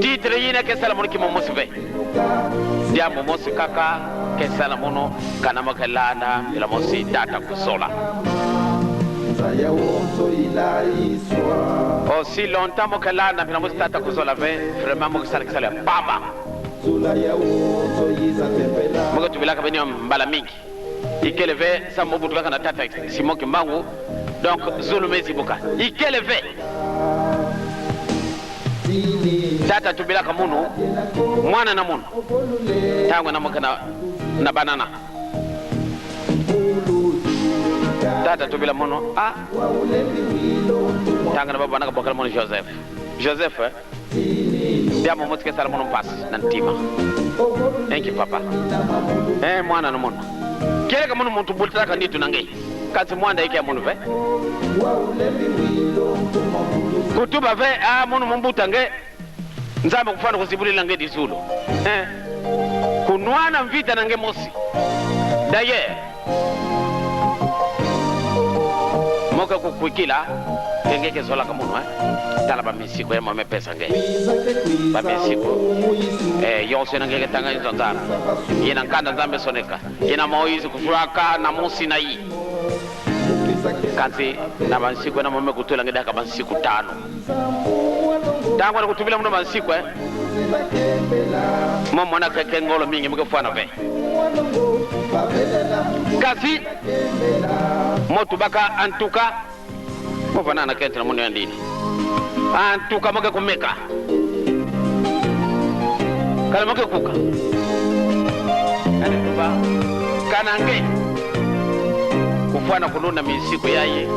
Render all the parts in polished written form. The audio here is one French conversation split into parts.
titre yina ke sala mulki mo musibe dia mo musikaka ke sala mono kana makalana ila mosi data kusola aussi longtemps mo kalana ila mosi data kusola vraiment mo sala ke sala baba mo tu bilaka benyo mbala mingi ikeleve sa mo butuka na tata simo kimbangu donc zulumezi buka ikeleve tata tubila kamunu mwana na munu tangu na mukana na banana tata tubila munu tangu na baba na bokal munu Joseph dia mo mutike sala munu pass nantima thank you papa mwana na munu kile kama munu muntu bultaka nditu nangai kasi mwanda yake munu ve kutuba ve munu mumbuta nge nzamba kufana kusibulila nge dizulu kunwana mvita nange mosi daye moka kukwikila tengeke zola kamuno tala ba misiko yema mepesa nge ba misiko yonse nange tanga nzanzara yena nkanda nzambe soneka yena Moizi kufuraka na musi na yi kanzi na bansiku na mame kutula ngeda ka bansiku 5 tangu na kutubila mno bansiku mama na keke ngolo mingi mkefana ve kasi motu baka antuka mofana na kete na mno ndini antuka mke kumeka kala mke kuka anatuba kanange kufwana kulunda misiko yaye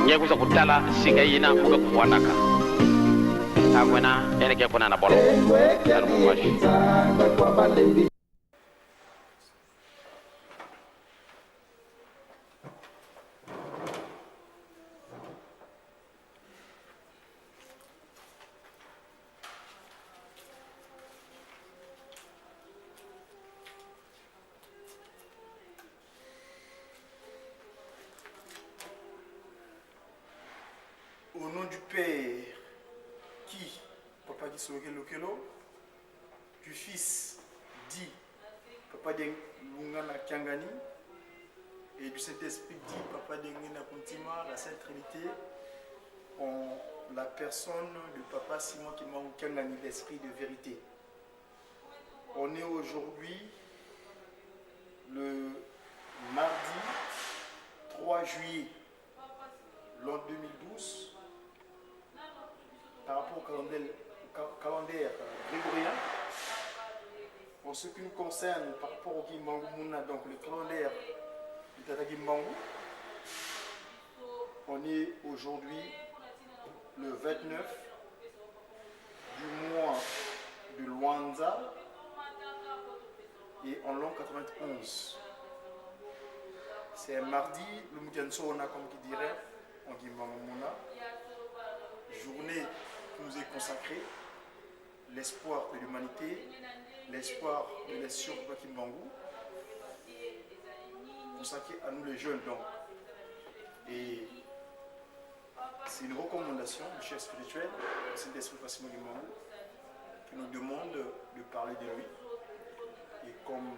nyekuza kutala siga yina muka kufwanaka agwena eleke kona na bolo Au nom du Père, qui, Papa dit Lokelo, du Fils, dit Papa de Lungana Kiangani, et du Saint-Esprit, dit Papa de Ngena Kuntima, la Sainte Trinité, en la personne de Papa Simon Kimangou Kiangani, l'Esprit de vérité. On est aujourd'hui le mardi 3 juillet l'an 2012. Par rapport au calendaire grégorien, en ce qui nous concerne, par rapport au Kimbangu Mouna, donc le calendaire du Tata Kimbangu, on est aujourd'hui le 29 du mois de Luanza et en l'an 91. C'est un mardi, le Mukiansona, comme qui dirait, en Kimbangu Mouna, journée qui nous est consacrée, l'espoir de l'humanité, l'espoir de l'Ession de Kimbangu, consacré à nous les jeunes donc. Et c'est une recommandation du chef spirituel, le Saint-Esprit Simon Kimbangu, qui nous demande de parler de lui. Et comme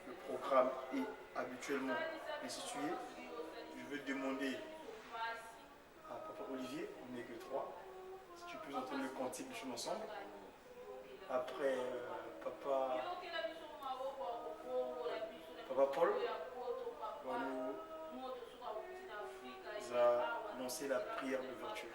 le programme est habituellement institué, je vais demander à Papa Olivier, on n'est que 3, si tu peux entendre le cantique du chemin ensemble. Après Papa Paul va nous annoncer la prière de vertu.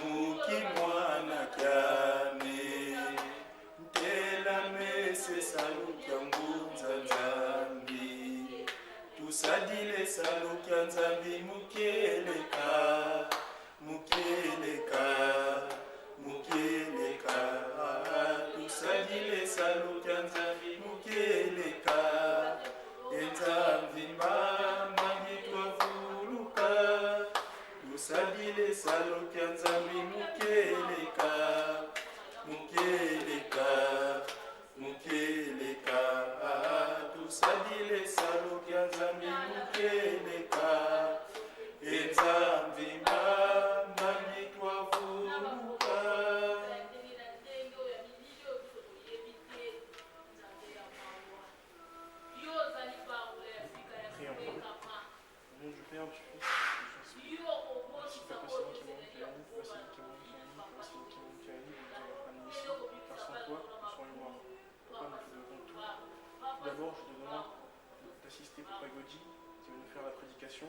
Muki mwana kyane nzambi mukeleka mukeleka mukeleka tusalile salo kya nzambi mukeleka enzambi mbangi twavuluka tusalile salo kya nzambi mukeleka mukeleka mukeleka tusalile salo kya nzambi mukeleka enzambi mbangi twavuluka. Au nom du Père, du Fils, du Saint-Esprit. Car sans toi, nous serions morts. Papa, nous te devons tout. Tout d'abord, je te demande d'assister Papa Gaudi, qui va nous faire la prédication.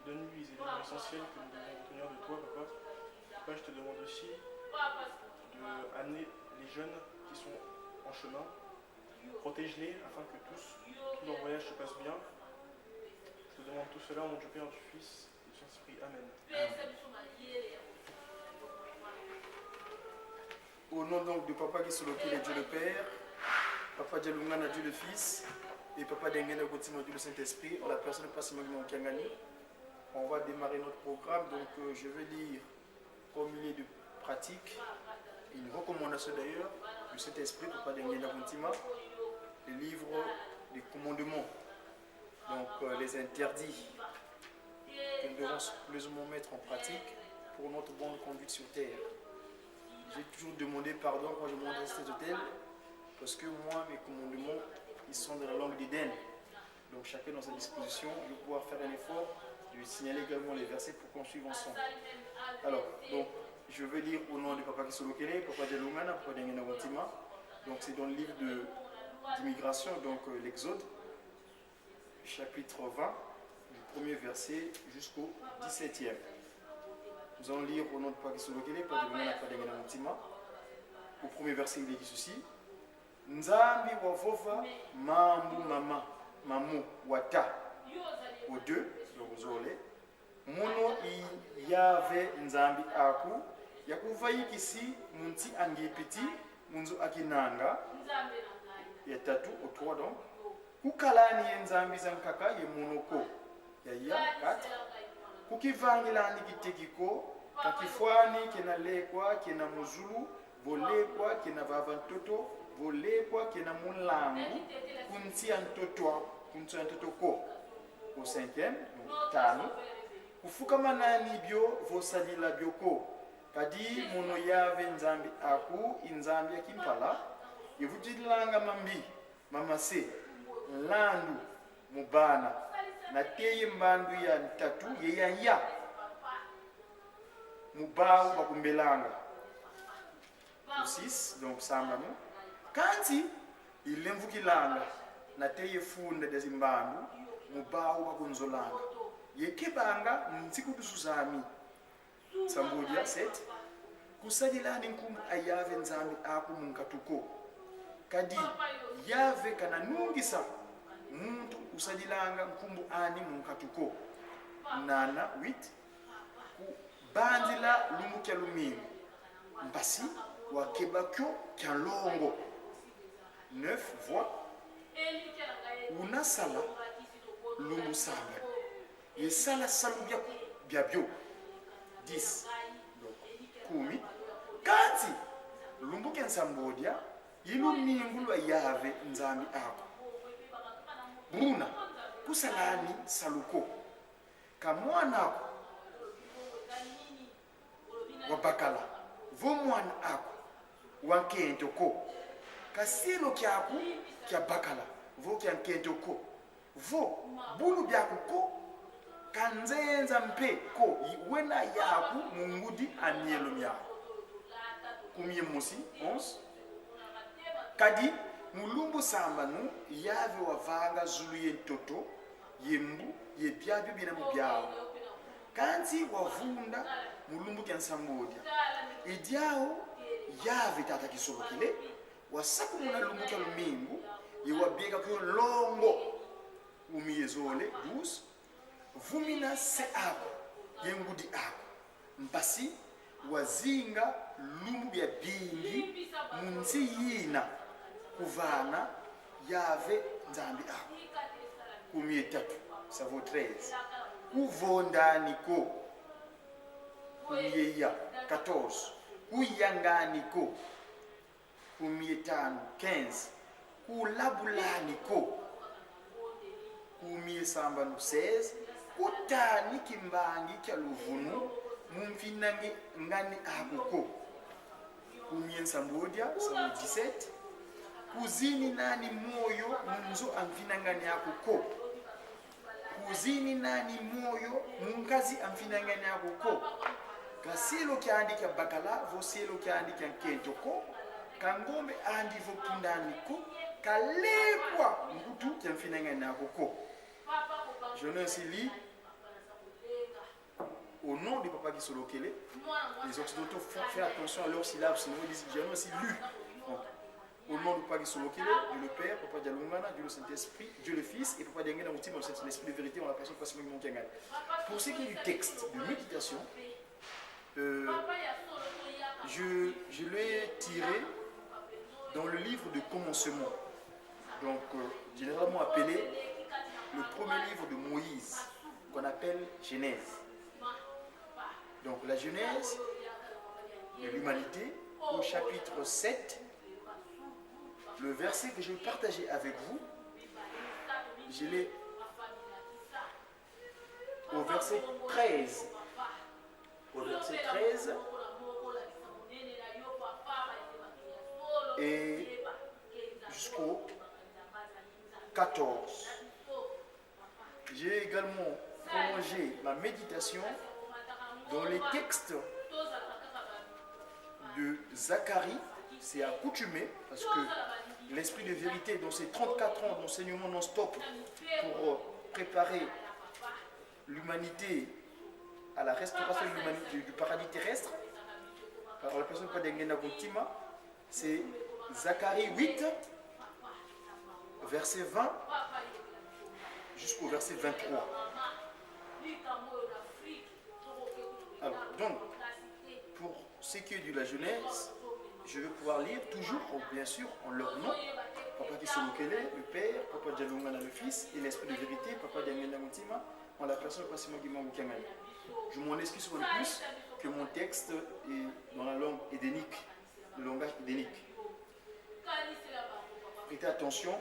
Donne-lui les éléments essentiels que nous devons retenir de toi, Papa. Papa, je te demande aussi d'amener les jeunes qui sont en chemin. Protège-les afin que tout leur voyage se passe bien. Je te demande tout cela au nom du Père, du Fils et du Saint-Esprit. Amen. Au nom donc de Papa Kisoloki, Dieu le Père, Papa Dialungana, Dieu le Fils, et Papa Dengena Gotimo, Dieu le Saint-Esprit, la personne de Passimogimo Kiangani, on va démarrer notre programme. Donc je vais lire comme il est de pratique, une recommandation d'ailleurs du Saint-Esprit, Papa Dengena Gotimo, le livre des commandements, donc les interdits que nous devons plus ou moins mettre en pratique pour notre bonne conduite sur terre. J'ai toujours demandé pardon quand je monte à cet hôtel, parce que moi, mes commandements, ils sont dans la langue d'Éden. Donc chacun dans sa disposition, je vais pouvoir faire un effort de signaler également les versets pour qu'on suive ensemble. Alors, donc, je vais lire au nom de Papa Kisolokele, Papa Dialungana, Papa Dengena Wantima. Donc c'est dans le livre d'immigration, donc l'Exode, chapitre 20, du premier verset jusqu'au 17e. Nous allons lire au nom de Papa Kisolokele, Papa Dialungana, Papa Dengena Wantima. Au premier verset, il est dit ceci. Nzambi wavova mambu mama mamu wata au deux zole muno yave nzambi aku yakuvayikisi munti angipiti munzu akinanga ya tatu au trois donc kukalani yenzambi zankaka ye munoko ya 4 kukivangilani kitekiko kakifwani kinalekwa kina muzulu volekwa kina vavantoto volekwa kina mulangu kuntia ntoto ko au 5e 5 kufukama nani byo vosalila byoko kadi muno yave nzambi aku inzambi ya kimpala ivujilanga mambi mamase landu mubana na teye mbandu ya ntatu yeyaya mubau bakumbelanga 6 donc sambano kanti ilemvukilanga na teye funda dezimbandu mubau bakunzolanga yekebanga nzikudusuzami sambodia 7 kusadilani nkumbu ayave nzambi aku munkatuko kadi yave kana nungisa muntu usadilanga nkumbu ani munkatuko nana 8 kubandila lumukya lumingu mbasi wakebakyo kya longo 9 voix unasala lumbu samba yesala salu byabyo 10 kumi kanti lumbu kensambodia ilumingu lwa yave nzambi ako bruna kusalani saluko kamwana ako wabakala vo mwana ako wankentoko kasilo kyaku kya bakala vo kyankentoko vo bulu byakuko kanzenza mpe ko wena yaku mungudi anielo myako kumye musi 11 kadi mulumbu sambanu yave wavanga zulu yentoto yembu yebyabyo bina mubyawo kanti wavunda mulumbu kyansambodia idyao yave tata kisolokile wasakumuna lumbu kya lumingu yewabiega kuyo longo umiyezole 12 vumina se ako yengudi ako mpasi wazinga lumbu ya bingi munzi yina kuvana yave nzambi ako kumie tatu ça vaut 13 kuvondaniko kumie ya 14 kuyanganiko kumie tano 15 kulabulaniko kumie sambanu 16 kutani kimbangi kya luvunu mumfinangi ngani akuko kumie nsambodia samu 17 kuzini nani moyo munzo amfinangani akuko kuzini nani moyo munkazi amfinangani akuko kasilo kyandika bakala vosilo kyandika nkentoko kangombe andi vopundaniko kalekwa ngutu kyamfinangani akuko. Je ne sais lire au nom du papa qui se locale. Les occidentaux font faire attention à leurs syllabes, sinon ils disent je ne sais lu. Au nom du papa qui se locale, Dieu le Père, papa Dialungana, Dieu le Saint-Esprit, Dieu le Fils et papa Diangana Mouti dans cet esprit de vérité en la personne de Passimon Monkiangan. Pour ce qui est du texte de méditation, je l'ai tiré dans le livre de commencement, donc généralement appelé le premier livre de Moïse, qu'on appelle Genèse. Donc la Genèse de l'humanité, au chapitre 7, le verset que je vais partager avec vous, je l'ai au verset 13. Au verset 13 et jusqu'au 14. J'ai également prolongé ma méditation dans les textes de Zacharie. C'est accoutumé parce que l'esprit de vérité, dans ces 34 ans d'enseignement non-stop pour préparer l'humanité à la restauration du paradis terrestre, par la personne de Ngenda Goutima, c'est Zacharie 8, verset 20 jusqu'au verset 23. Alors, donc, pour ce qui est de la Genèse, je vais pouvoir lire toujours, bien sûr, en leur nom. Papa Kisolokele, le Père, Papa Dialungana, le Fils, et l'Esprit de vérité, Papa Diangenda Moutima, en la personne de Passimon Guimangou Kiamani. Je m'en excuse sur le plus que mon texte est dans la langue édénique, le langage édénique. Prêtez attention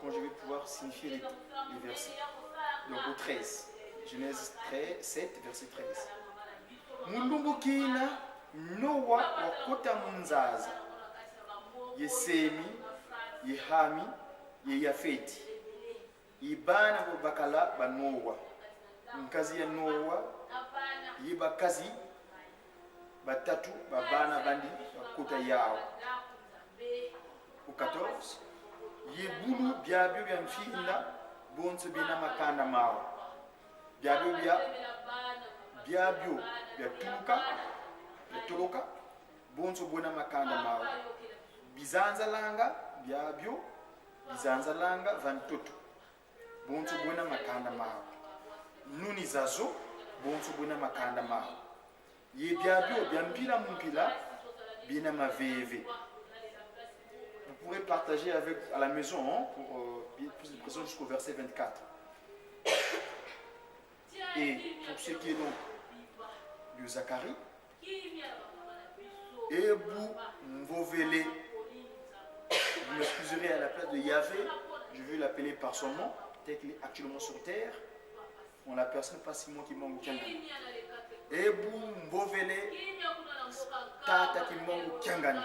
quand je vais pouvoir signifier les versets. Donc au 13, Genèse 13, 7, verset 13. Mundumbukina Noa wakota munzaza Yesemi, Yehami, Yeyafeti Ibana bakala ba Noa Nkazi ya Noa Yibakazi batatu babana bandi bakota yao. Au 14 Yebulu byabyo bya mfinda bonso bina makanda mao byabyo bya tuluka bonso bona makanda mao bizanza langa byabyo bizanza langa vantoto bonso bona makanda mao nuni zazo bonso bona makanda mao ye byabyo byambila mumpila bina maveve. Vous pourrez partager à la maison pour plus de précision jusqu'au verset 24. Et pour ce qui est donc de Zacharie, Ebu Mvovele, vous m'excuserez à la place de Yahvé, je vais l'appeler par son nom, tel qu'il est actuellement sur terre. On l'aperçoit pas si moi qui manque Kianga. Ebu Mvovele, Tata qui manque Kiangani,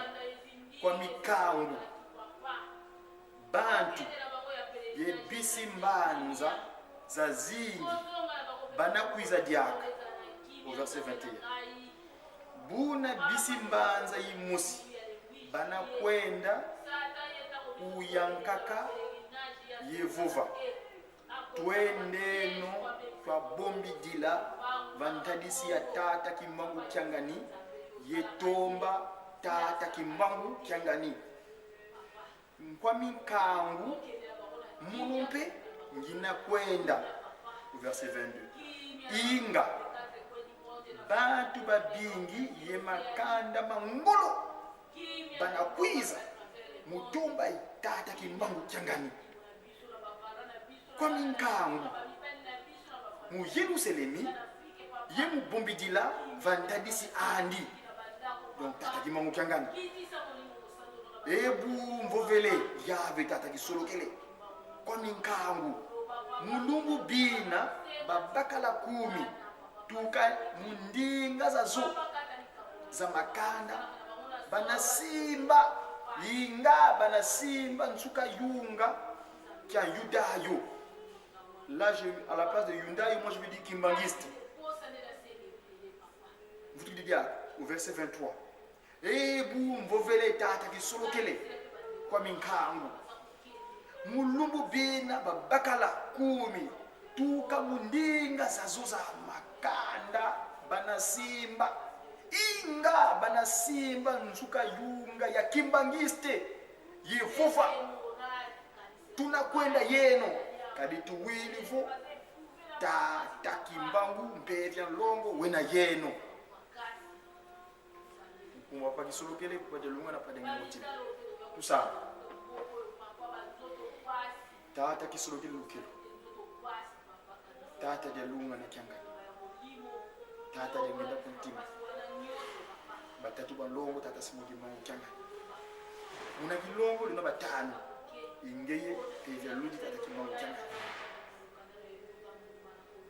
Kwami Kaungu. Bantu yebisi mbanza za zingi banakwiza diaka au verset 21. Buna bisi mbanza yimusi banakwenda uyankaka yevova twendeno twa bombi dila vantadisi ya tata kimbangu kyangani yetomba tata kimbangu kyangani Nkwami kangu mulumpe ngina kwenda au verset 22. inga bantu babingi ye makanda mangolo banakwiza mutumba itata kimbangu kyangani kwa minkangu mu Yerusalemi ye mubumbidila vantadisi andi donc tata kimbangu kyangani ebu mvovele yave tata kisolokele kwa minkangu mulungu bina babakala 10 tuka mundinga za makanda banasimba inga banasimba nsuka yunga kya yudayo. Là à la place de Hyundai, moi je vais dire kimbangiste. Vous te dites au verset 23. Et boum vovele tata kisolokele kwa minkangu mulumbu bina babakala 10 tuka mundinga za makanda banasimba inga banasimba nsuka yunga ya kimbangiste yevuva tunakwenda yeno kadi tuwilivo tata kimbangu mpevya longo wena yeno kumwapa kisolokele kwa jalunga na padengoti tusana tata kisolokele lukelo tata jalunga na kyanga tata jengenda kuntima batatu balongo tata simoki mangu kyanga muna kilongo lina batano ingeye pevya ludi tata kimangu kyanga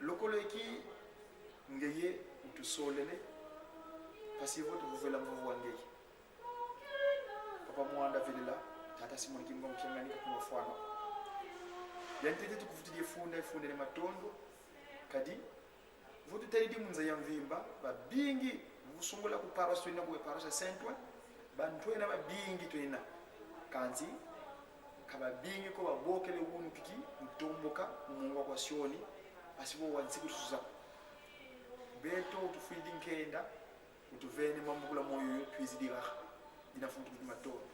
lokolo eki ngeye utusolele pasivo tuvuvela mvuvu wangeye papa mwanda vilila tata simoni kimangu kyanga nika kumafwana yantete tukufutile funda ne matondo kadi vutu talidi munza ya mvimba babingi vusungula ku paroisse twina ku paroisse Saint-Ouen bantu ena babingi twina kanzi kababingi ko babokele wunu kiki mtomboka mungu kwa sioni asibo wansiku suza beto tufidi nkenda utuvene mambula moyo twizidira dinafuntu ku matondo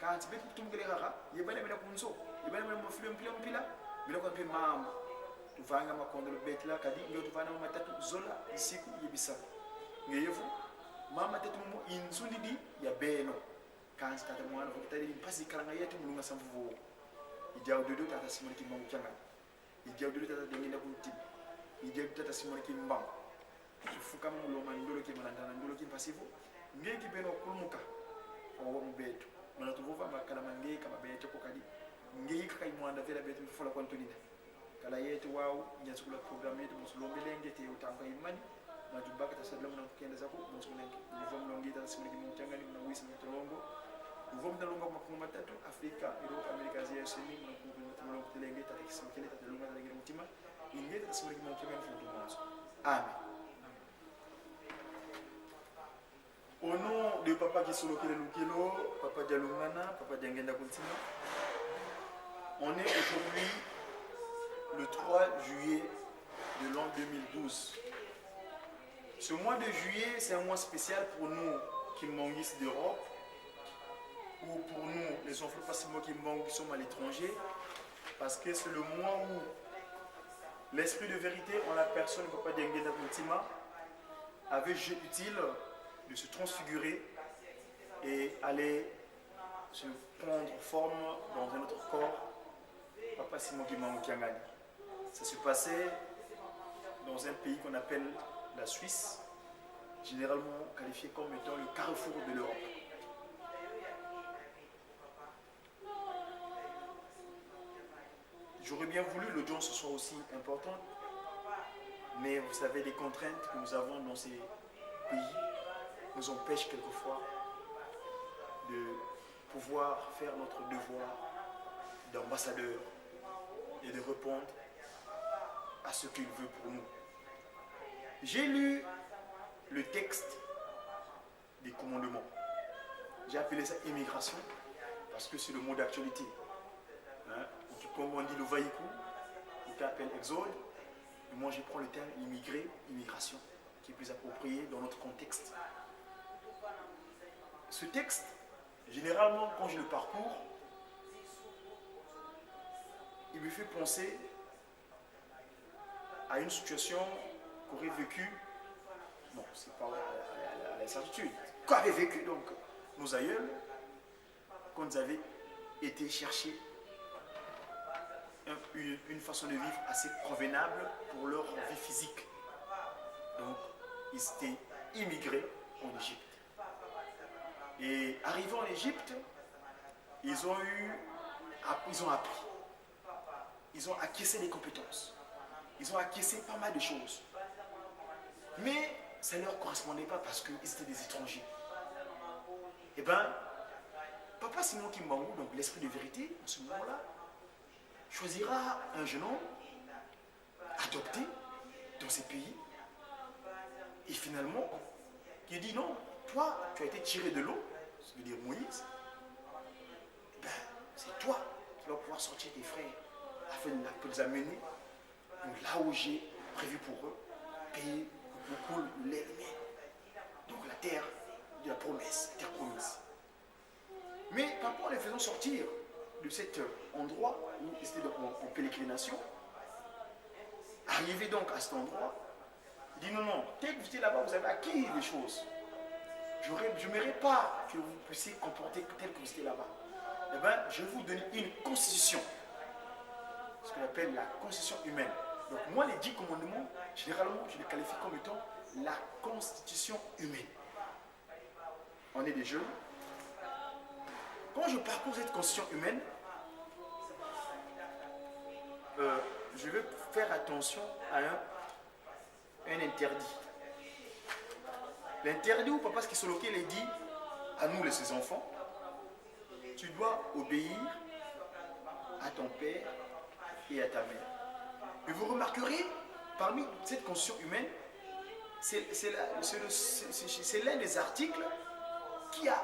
kanzi beto kutumgele kaka yebana mena kunzo yebana mena mafilo mpila bila kwa mpi mama tuvanga makondolo betla kadi ndio tuvana mama tatu zola isiku yebisa ngeyevu mama tatu mu inzundi di ya beno kanzi tata mwana kokitali mpasi kalanga yetu mulunga samvuvo ijaw dodo tata simoni kimbangu kyanga ijaw dodo tata dengenda kuti ijaw tata simoni kimbangu sufuka mulo mandolo ke manandana ndolo ki pasivo ngeki beno kulumuka owo mubeto mana tuvuva makala mangeki kama beto ko kadi ngeki kai mwanda vela beto mfola kwa ntonina kala yetu wao nyasukula program yetu musulombelenge te utanga imani majubaka tasadla muna kukenda zako musulenke nivo mlongita simoni kimchanga ni mna wisi mtolongo nivo mtalongo makumi matatu Afrika Europe Amerika Asia Oceania muna kutelenge takisimkele tatalonga talegere mutima ingeta simoni kimchanga ni fundo mwanzo amen. Au nom de Papa Kisolokele Lukelo, Papa Dialungana, Papa Diangenda Kuntima, on est aujourd'hui le 3 juillet de l'an 2012. Ce mois de juillet, c'est un mois spécial pour nous Kimbangis d'Europe, ou pour nous, les enfants facilement Kimbang qui sommes à l'étranger, parce que c'est le mois où l'esprit de vérité en la personne de Papa Diangenda Kuntima avait jugé utile de se transfigurer et aller se prendre forme dans un autre corps. Papa Simon Kimangu Kiangani. Ça se passait dans un pays qu'on appelle la Suisse, généralement qualifié comme étant le carrefour de l'Europe. J'aurais bien voulu l'audience soit aussi importante, mais vous savez, les contraintes que nous avons dans ces pays nous empêchent quelquefois de pouvoir faire notre devoir d'ambassadeur et de répondre à ce qu'il veut pour nous. J'ai lu le texte des commandements. J'ai appelé ça immigration parce que c'est le mot d'actualité. Comme on dit le vaïkou, on appelle exode. Et moi je prends le terme immigré, immigration, qui est plus approprié dans notre contexte. Ce texte, généralement quand je le parcours, il me fait penser à une situation qu'auraient vécu, bon, c'est pas à la certitude, qu'avaient vécu donc nos aïeuls quand ils avaient été chercher une façon de vivre assez convenable pour leur vie physique. Donc, ils étaient immigrés en Égypte. Et arrivant en Égypte, ils ont appris. Ils ont acquis des compétences. Ils ont acquis pas mal de choses. Mais ça ne leur correspondait pas parce qu'ils étaient des étrangers. Eh bien, Papa Simon Kimbangu, donc l'esprit de vérité, en ce moment-là, choisira un jeune homme adopté dans ces pays. Et finalement, qui dit non, toi, tu as été tiré de l'eau, ça veut dire Moïse. Eh bien, c'est toi qui vas pouvoir sortir tes frères afin de les amener donc là où j'ai prévu pour eux, pays où coule le lait et le miel. Donc la terre de la promesse, la terre promise. Mais papa, en les faisant sortir de cet endroit où ils étaient en pérégrination, arrivé donc à cet endroit, il dit non, dès que vous étiez là-bas, vous avez acquis des choses. Je n'aimerais pas que vous puissiez comporter tel que vous étiez là-bas. Eh bien, je vais vous donner une constitution, ce qu'on appelle la constitution humaine. Donc moi, les 10 commandements, généralement, je les qualifie comme étant la constitution humaine. On est des jeunes. Quand je parcours cette constitution humaine, je vais faire attention à un interdit. L'interdit où Papa Skisoloke les dit à nous, ses enfants, tu dois obéir à ton père et à ta mère. Et vous remarquerez, parmi cette constitution humaine, c'est l'un des articles qui a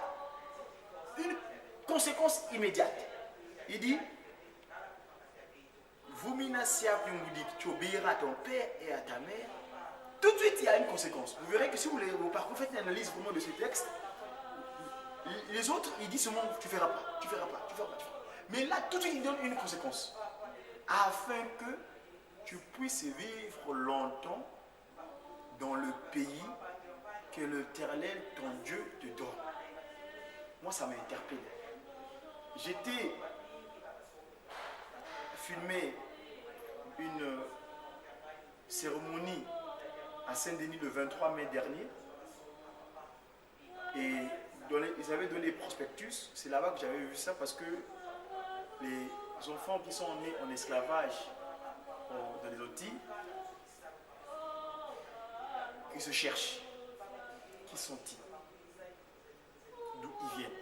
une conséquence immédiate. Il dit, tu obéiras à ton père et à ta mère. Tout de suite, il y a une conséquence. Vous verrez que si vous faites une analyse vraiment de ce texte, les autres, ils disent seulement, tu ne feras pas, tu ne feras pas, tu ne feras pas. Mais là, tout de suite, il donne une conséquence. Afin que tu puisses vivre longtemps dans le pays que l'Éternel, ton Dieu, te donne. Moi, ça m'a interpellé. J'étais filmé une cérémonie à Saint-Denis le 23 mai dernier et ils avaient donné les prospectus. C'est là-bas que j'avais vu ça parce que les enfants qui sont nés en esclavage dans les Antilles, ils se cherchent. Qui sont-ils? D'où ils viennent?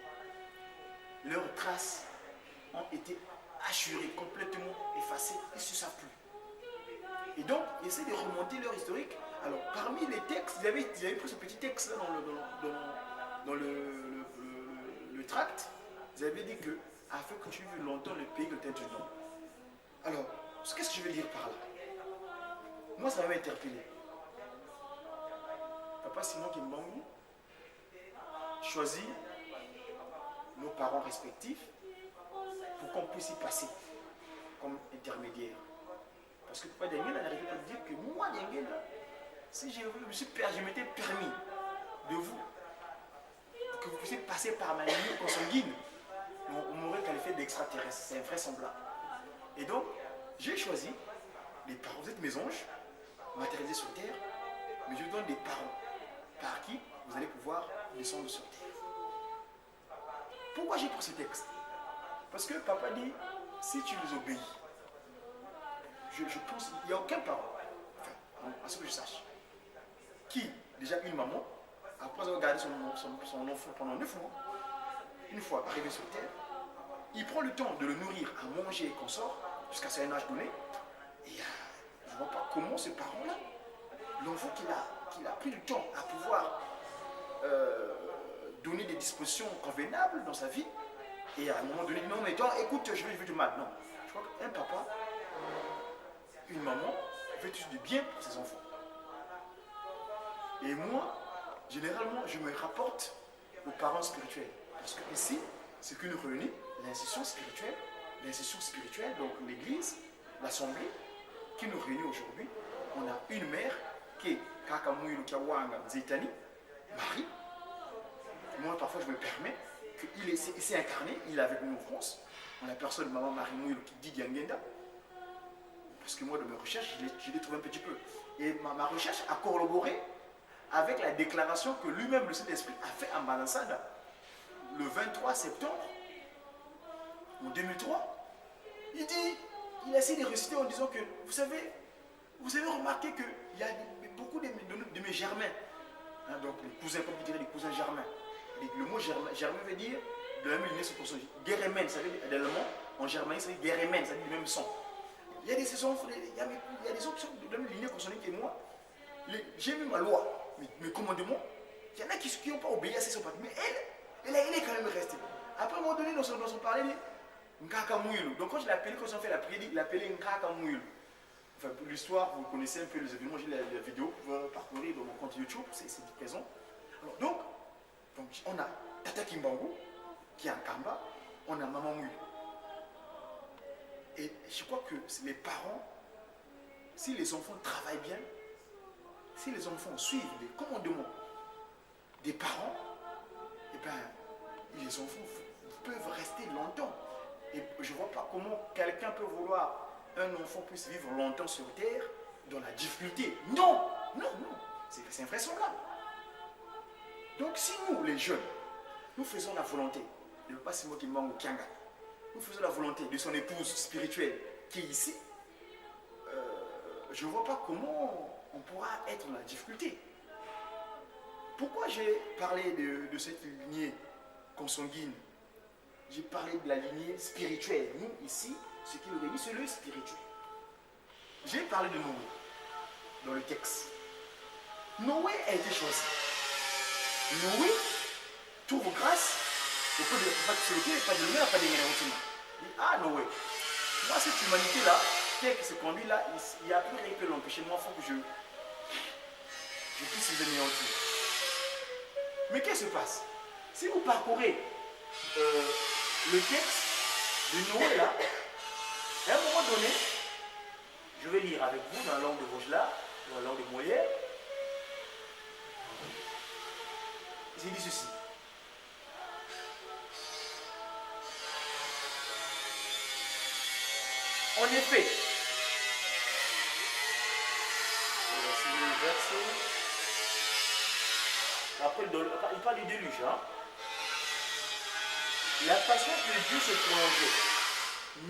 Leurs traces ont été assurées, complètement effacées, ils ne se savent plus. Et donc, ils essaient de remonter leur historique. Alors, parmi les textes, ils avaient pris ce petit texte là dans le tract. Ils avaient dit que, afin que tu vives longtemps le pays que tu as donné. Alors, qu'est-ce que je veux dire par là? Moi, ça m'a interpellé. Papa Simon Kimbangu choisit nos parents respectifs pour qu'on puisse y passer comme intermédiaire. Parce que Papa Dengue n'arrivait pas à dire que moi, Dengue, si je m'étais permis de vous, que vous puissiez passer par ma ligne consanguine, on m'aurait qualifié d'extraterrestre. C'est invraisemblable. Et donc, j'ai choisi les parents. Vous êtes mes anges, matérialisés sur terre, mais je vous donne des parents par qui vous allez pouvoir descendre sur terre. Pourquoi j'ai pris ce texte? Parce que papa dit, si tu les obéis, je pense qu'il n'y a aucun parent, enfin, à ce que je sache, qui, déjà une maman, après avoir gardé son enfant pendant 9 mois, une fois arrivé sur terre, il prend le temps de le nourrir, à manger et qu'on sort, jusqu'à un âge donné, et je ne vois pas comment ce parent-là, l'enfant qu'il a pris le temps à pouvoir donner des dispositions convenables dans sa vie, et à un moment donné, non mais toi, écoute, je veux du mal. Non, je crois qu'un papa, une maman, veut tout du bien pour ses enfants. Et moi, généralement, je me rapporte aux parents spirituels. Parce que ici, ce qui nous réunit, l'institution spirituelle, donc l'église, l'assemblée, qui nous réunit aujourd'hui, on a une mère expliquer Kakamouilou Kiawanga Zitani, Marie. Moi, parfois, je me permets qu'il s'est incarné, il est avec nous en France. On a personne, maman Marie Mouilou qui dit Diangenda. Parce que moi, dans mes recherches, je l'ai trouvé un petit peu. Et ma recherche a corroboré avec la déclaration que lui-même, le Saint-Esprit, a fait en Balansada le 23 septembre en 2003. Il a essayé de réciter en disant que, vous avez remarqué qu'il y a beaucoup de mes germains, hein, donc les cousins, comme vous direz, les cousins germains. Le mot germain veut dire de la même lignée, c'est pour ça. Guéremen, ça veut dire d'allemand, en germanique, ça veut dire guéremen, ça veut dire du même sang. Il y a des enfants, il y a des autres qui sont de la même lignée consonante que moi. J'ai mis ma loi, mes commandements. Il y en a qui n'ont pas obéi à ses papiers, mais elle est quand même restée. Après, à un moment donné, dans son parler, Nkaka Mouilou. Donc, quand je l'ai appelé, quand ils ont fait la prière, il l'appelait Nkaka Mouilou. Enfin, pour l'histoire, vous connaissez un peu les événements, j'ai la vidéo, vous pouvez parcourir dans mon compte YouTube, c'est une raison. Alors, donc, on a Tata Kimbangu, qui est en Kamba, on a Maman Mouilou. Et je crois que les parents, si les enfants travaillent bien, si les enfants suivent les commandements des parents, eh bien, les enfants peuvent rester longtemps. Et je ne vois pas comment quelqu'un peut vouloir un enfant puisse vivre longtemps sur terre dans la difficulté. Non, non, non, c'est invraisemblable. Donc si nous, les jeunes, nous faisons la volonté, et pas c'est moi qui manque au Kianga, nous faisons la volonté de son épouse spirituelle qui est ici, je ne vois pas comment on pourra être dans la difficulté. Pourquoi j'ai parlé de cette lignée consanguine? J'ai parlé de la lignée spirituelle. Nous, ici, ce qui nous réunit, c'est le spirituel. J'ai parlé de Noé dans le texte. Noé a été choisi. Noé trouve grâce auprès de la spiritualité et pas de l'honneur, pas de l'énergie. Il dit, ah Noé, moi cette humanité-là, tel que se conduit là, il n'y a plus rien que l'empêcher. Moi, il faut que je puisse les anéantir. Mais qu'est-ce qui se passe? Si vous parcourez le texte de Noé là, à un moment donné, je vais lire avec vous dans la langue de Vaugelas, dans la langue de Molière. Il dit ceci. En effet, c'est le verset. Après, il parle du déluge. Hein? La façon que Dieu se prolongeait.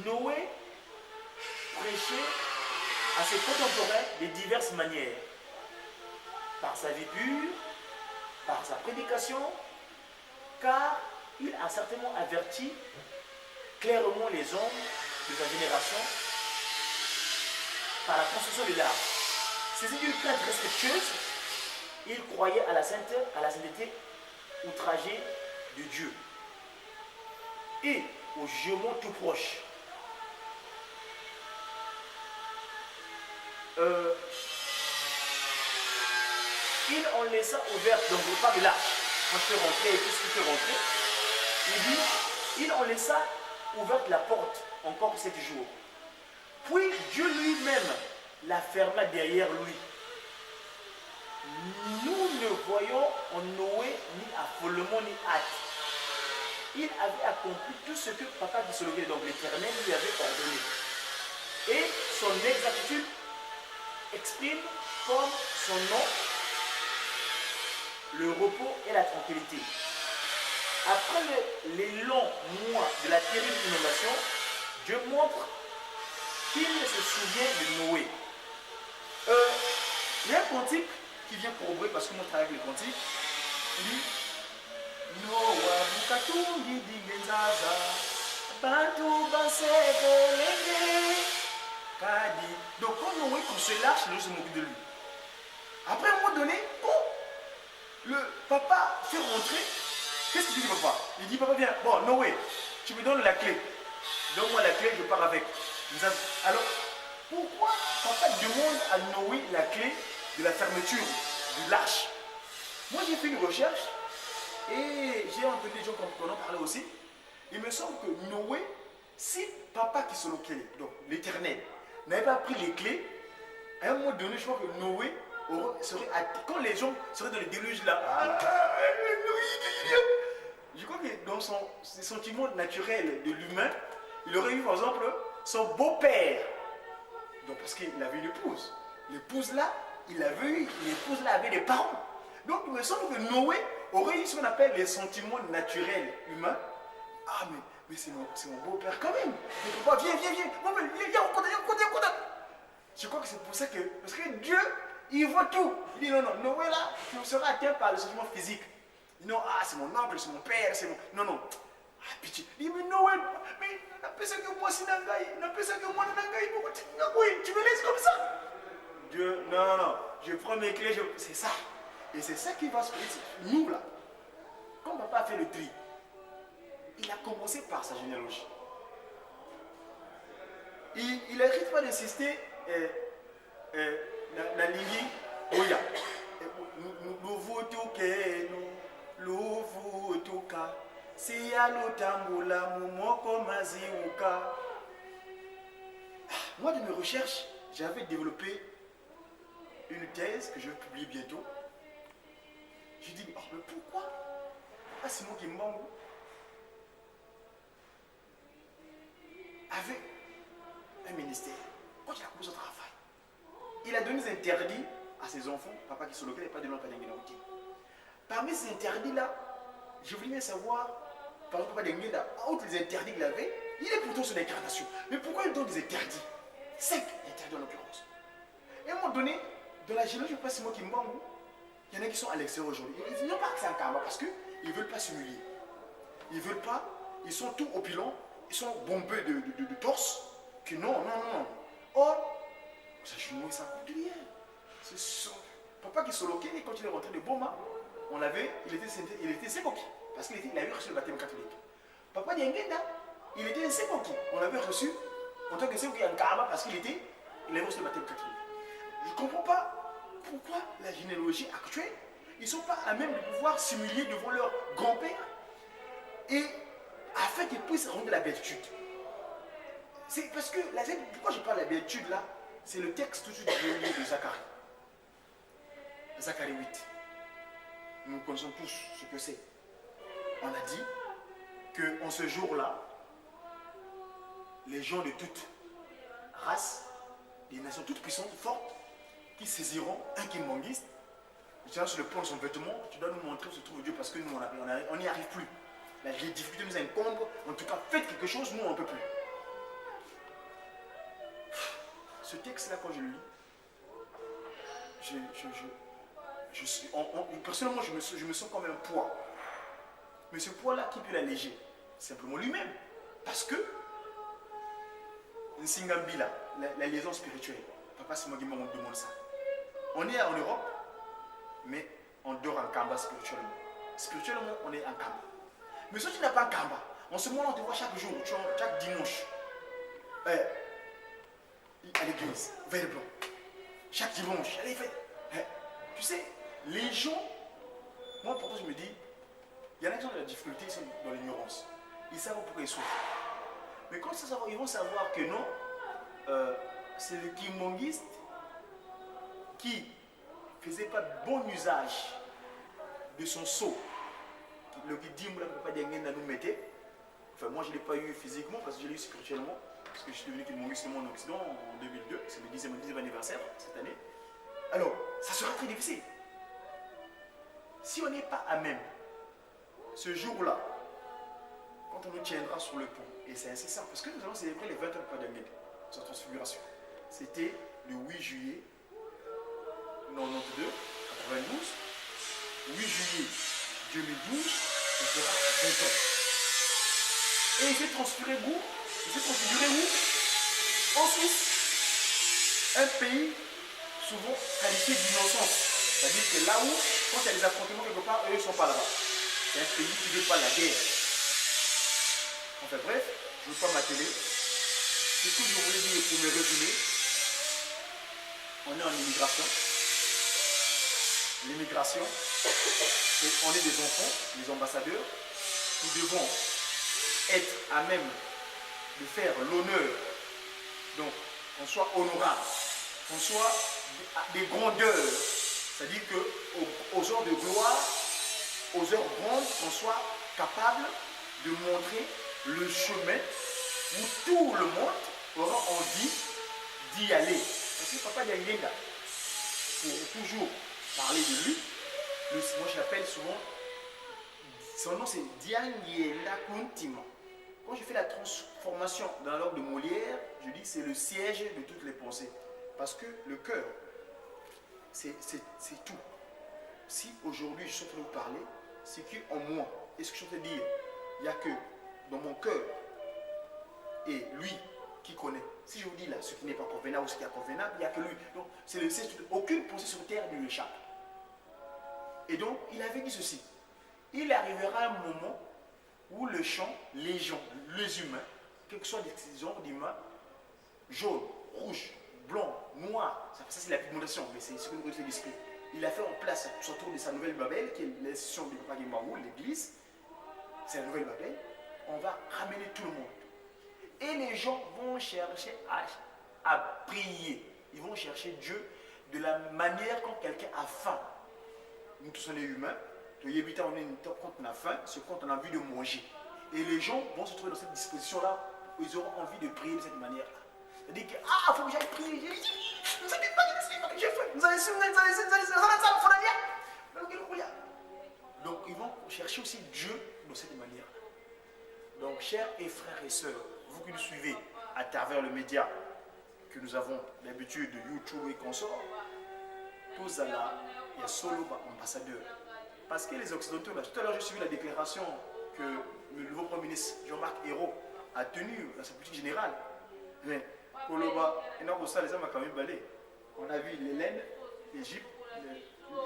Noé prêchait à ses contemporains de diverses manières. Par sa vie pure, par sa prédication, car il a certainement averti clairement les hommes de sa génération par la construction de l'arche. C'est une crainte respectueuse. Il croyait à la sainteté outragée de Dieu et au jugement tout proche. Il en laissa ouverte, donc je parle de l'arche. Quand je peux rentrer et tout ce qui peut rentrer, il dit, il en laissa ouverte la porte encore 7 jours. Puis Dieu lui-même la ferma derrière lui. Nous ne voyons en Noé ni affolement ni hâte. Il avait accompli tout ce que Papa Dissolgué, donc l'Éternel, lui avait ordonné. Et son exactitude exprime comme son nom le repos et la tranquillité. Après les longs mois de la terrible inondation, Dieu montre qu'il se souvient de Noé. Il y a un cantique qui vient corroborer parce que moi je travaille avec les cantiques. Il dit Noa bukatungi dingenzaza bantu basekelenge kadi. Donc quand Noé construit l'arche, Dieu se moque de lui. Après à un moment donné, le papa fait rentrer. Qu'est-ce qu'il dit papa? Il dit papa viens, bon Noé, tu me donnes la clé. Donne-moi la clé, je pars avec. Alors pourquoi papa demande à Noé la clé de la fermeture de l'arche? Moi j'ai fait une recherche et j'ai entendu des gens qui en ont parlé aussi. Il me semble que Noé, si papa qui se l'occupe, donc l'Éternel, n'avait pas pris les clés, à un moment donné, je crois que Noé quand les gens seraient dans le déluge là, je crois que dans ses sentiments naturels de l'humain, il aurait eu par exemple son beau-père. Donc parce qu'il avait une épouse. L'épouse là, il l'avait eu, l'épouse là avait des parents. Donc il me semble que Noé aurait eu ce qu'on appelle les sentiments naturels humains. Ah mais c'est mon beau-père quand même. Viens. Bon, viens, on compte. Je crois que c'est pour ça que, parce que Dieu, il voit tout. Il dit non, Noé là, tu seras atteint par le sentiment physique. Il dit non, c'est mon oncle, c'est mon père, c'est mon... Non. Ah, pitié. Il dit mais Noé, mais n'a pas ça que moi c'est Nangaï, n'a pas ça que moi Nangaï, tu me laisses comme ça. Dieu, non, je prends mes clés, c'est ça. Et c'est ça qui va se passer. Nous là, quand papa a fait le tri, il a commencé par sa généalogie. Il n'arrête pas d'insister la ligne Oya. Moi, de mes recherches, j'avais développé une thèse que je vais publier bientôt. Je dis, mais pourquoi Simon Kimbangu avait un ministère. Quand il a commencé son travail, il a donné des interdits à ses enfants, papa qui sont locaux, et pas de l'autre Ngenda. Parmi ces interdits-là, je voulais bien savoir, par exemple, papa Ngenda, outre les interdits qu'il avait, il est plutôt sur l'incarnation. Mais pourquoi il donne des interdits 5 interdits en l'occurrence. Et à un moment donné, dans la généalogie, je ne sais pas si moi qui m'embrouille, il y en a qui sont à l'extérieur aujourd'hui. Ils n'ont pas accès à un karma parce qu'ils ne veulent pas s'humilier. Ils ne veulent pas, ils sont tout opulents, ils sont bombés de torse, que non. Or, ça joue ça coûte rien. C'est son papa qui soloqué, et quand il est rentré de Boma, il était sécoki, parce qu'il avait reçu le baptême catholique. Papa Ngenda, il était un sécoki. On l'avait reçu en tant que sécoki en karma parce qu'il avait reçu le baptême catholique. Je ne comprends pas pourquoi la généalogie actuelle, ils ne sont pas à même de pouvoir s'humilier devant leur grand-père et afin qu'ils puissent rendre la béatitude. C'est parce que, pourquoi je parle de la béatitude là, c'est le texte tout de suite de Zacharie. Zacharie 8. Nous connaissons tous ce que c'est. On a dit qu'en ce jour-là, les gens de toute race, des nations toutes puissantes, fortes, qui saisiront un kimbanguiste, tu vas sur le pont de son vêtement, tu dois nous montrer où se trouve Dieu parce que nous, on n'y arrive plus. Les difficultés nous incombent. En tout cas, faites quelque chose, nous, on ne peut plus. Ce texte-là, quand je le lis, personnellement, je me sens comme un poids. Mais ce poids-là, qui peut l'alléger? Simplement lui-même. Parce que, Nsingambila, la liaison spirituelle, papa Simon Guimard, on demande ça. On est en Europe, mais on dort en Kamba spirituellement. Spirituellement, on est en Kamba. Mais si tu n'as pas un Kamba, en ce moment, on te voit chaque jour, chaque dimanche, à l'église, vert blanc. Chaque dimanche, allez, faites. Tu sais, les gens, moi pourtant je me dis, il y en a qui ont de la difficulté, ils sont dans l'ignorance. Ils savent pourquoi ils souffrent. Mais quand ils vont savoir que non, c'est le kimbanguiste qui faisait pas bon usage de son sceau. Le Kidimba, le papa d'Engenda nous mettait. Enfin, moi je ne l'ai pas eu physiquement parce que je l'ai eu spirituellement. Parce que je suis devenu kimbanguiste en Occident en 2002. C'est le 10e anniversaire cette année. Alors, ça sera très difficile. Si on n'est pas à même, ce jour-là, quand on nous tiendra sur le pont, et c'est incessant, parce que nous allons célébrer les 20 ans de Papa d'Engenda, sa transfiguration. C'était le 8 juillet 92, 92, 8 juillet 2012, on fera 20 ans. Et il s'est transféré où? Il s'est transfiguré où? En Suisse. Un pays souvent qualifié d'innocence. C'est-à-dire que là où, quand il y a des affrontements quelque part, eux ne sont pas là-bas. C'est un pays qui ne veut pas la guerre. Enfin bref, je ne veux pas m'atteler. Ce que je voulais dire pour me résumer, on est en immigration. L'immigration, on est des enfants, des ambassadeurs. Nous devons être à même de faire l'honneur. Donc, qu'on soit honorable, qu'on soit des grandeurs C'est-à-dire qu'aux heures de gloire, aux heures grandes, on soit capable de montrer le chemin où tout le monde aura envie d'y aller. Parce que Papa Dianguenda, pour toujours parler de lui, moi je l'appelle souvent, son nom c'est Dianguenda Kuntima. Quand je fais la transformation dans l'ordre de Molière, je dis que c'est le siège de toutes les pensées. Parce que le cœur, c'est tout. Si aujourd'hui je suis en train de vous parler, c'est qu'en moi, et ce que je suis en train de dire, il n'y a que dans mon cœur et lui qui connaît. Si je vous dis là ce qui n'est pas convenable ou ce qui est convenable, il n'y a que lui. Donc aucune pensée sur terre ne lui échappe. Et donc il avait dit ceci. Il arrivera un moment où le champ, les gens, les humains, quels que soient les genres d'humains, jaune, rouge, blanc, noir, ça c'est la pigmentation, mais c'est ce que nous connaissons l'esprit. Il a fait en place autour de sa nouvelle Babel, qui est l'institution de Papa Guémaou, l'église, c'est la nouvelle Babel. On va ramener tout le monde. Et les gens vont chercher à prier. Ils vont chercher Dieu de la manière quand quelqu'un a faim. Nous tous on est humains. Quand on a faim, c'est quand on a envie de manger. Et les gens vont se trouver dans cette disposition-là où ils auront envie de prier de cette manière-là. C'est-à-dire que, il faut que j'aille prier. Vous avez pas j'ai faim. Vous allez donc ils vont chercher aussi Dieu de cette manière-là. Donc, chers et frères et sœurs, vous qui nous suivez à travers le média que nous avons l'habitude de YouTube et consorts, tous là, il y a solo ambassadeur. Parce que les Occidentaux, là, tout à l'heure, j'ai suivi la déclaration que le nouveau Premier ministre Jean-Marc Ayrault a tenue dans sa politique générale. Mais, Koloba, et non, ça, les hommes ont quand même balé. On a vu l'Hélène, l'Égypte,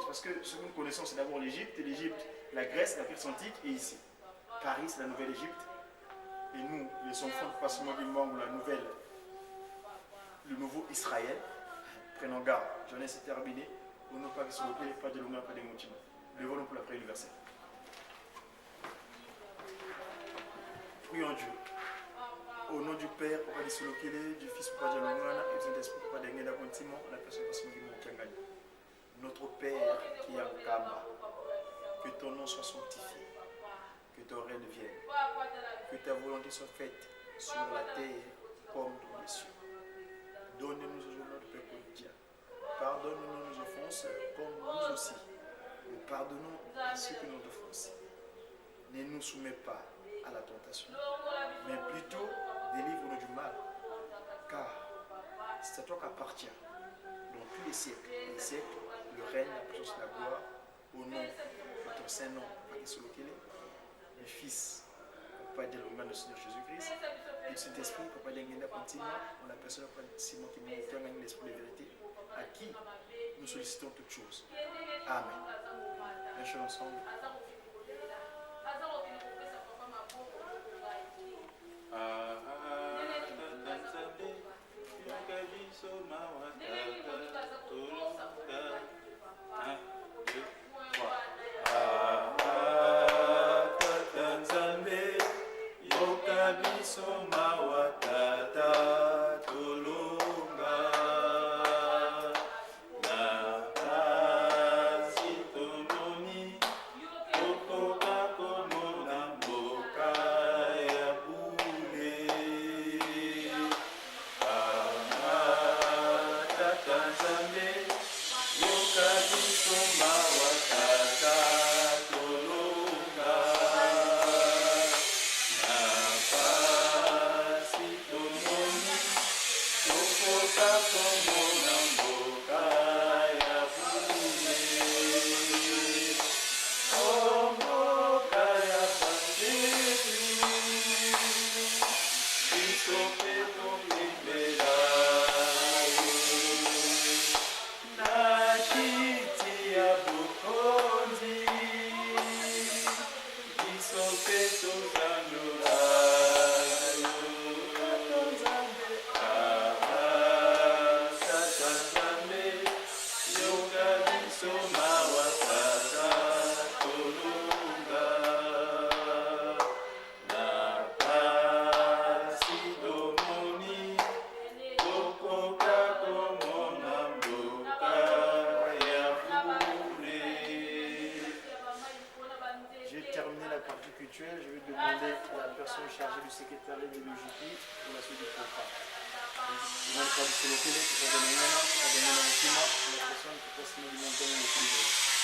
parce que ce que nous connaissons, c'est d'abord l'Égypte, la Grèce antique, et ici. Paris, c'est la nouvelle Égypte. Et nous, les enfants de Passement du Monde, le nouveau Israël, prenons garde, j'en ai terminé, on n'a pas de s'occuper, pas de l'homme, pas de motifs. Levons-nous pour la prière universelle. Prions Dieu. Au nom du Père, Papa de Solokele, du Fils, Papa de Longana, et du Saint-Esprit, Papa de Ngenda Kontimo, la personne Passement du Monde qui a gagné. Notre Père qui est en Kamba, que ton nom soit sanctifié, que ton règne vienne, que ta volonté soit faite sur la terre comme dans les cieux. Donne-nous aujourd'hui notre Père quotidien. Pardonne-nous nos offenses comme nous aussi. Nous pardonnons à ceux qui nous ont offensés. Ne nous soumets pas à la tentation, mais plutôt délivre-nous du mal. Car c'est à toi qu'appartient dans tous les siècles, le règne, la puissance et la gloire, au nom de ton Saint-Nom, Papa Solokele, le Fils, Papa de l'Homme de Seigneur Jésus-Christ, et le Saint-Esprit, Papa de Ngenda Kontimo, on la personne Papa Simon qui m'a gagné l'esprit de vérité, à qui nous sollicitons toutes choses. Amen. Lâchons ensemble. personne chargée du secrétariat de logistique pour la suite du programme. Ils vont faire du solo télé, qui va donner un an, qui va donner un climat, la personne qui passe du montant et le plus.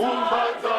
Umbazo